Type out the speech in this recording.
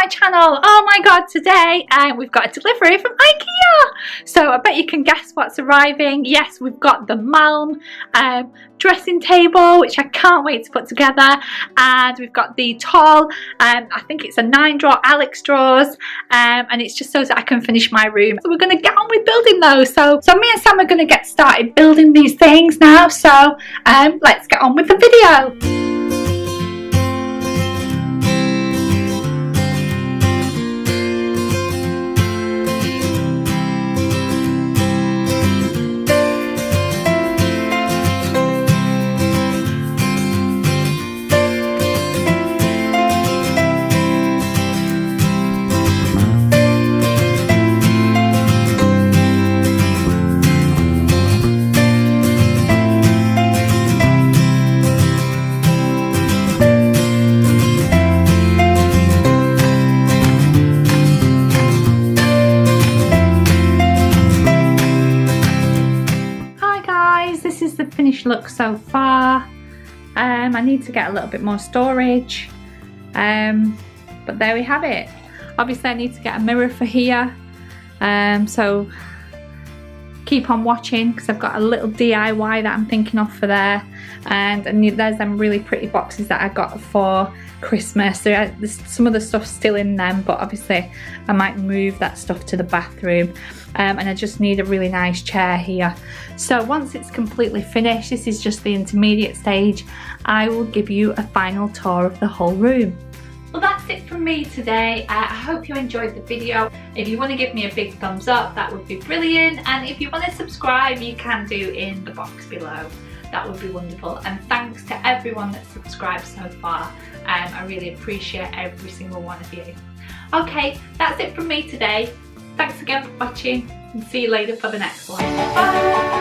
channel. Oh my god, today we've got a delivery from Ikea. So I bet you can guess what's arriving. Yes, we've got the MALM dressing table, which I can't wait to put together, and we've got the tall, I think it's a 9-drawer Alex drawers, and it's just so that I can finish my room. So we're going to get on with building those. So me and Sam are going to get started building these things now. So let's get on with the video. This is the finished look so far. I need to get a little bit more storage, but there we have it. Obviously I need to get a mirror for here, so keep on watching because I've got a little DIY that I'm thinking of for there, and there's them really pretty boxes that I got for Christmas. There's some of the stuff still in them, but obviously I might move that stuff to the bathroom, and I just need a really nice chair here. So once it's completely finished, this is just the intermediate stage, I will give you a final tour of the whole room. Well, that's it from me today. I hope you enjoyed the video. If you want to give me a big thumbs up, that would be brilliant, and if you want to subscribe, you can do in the box below. That would be wonderful, and thanks to everyone that's subscribed so far. I really appreciate every single one of you. Okay, that's it from me today. Thanks again for watching, and see you later for the next one. Bye!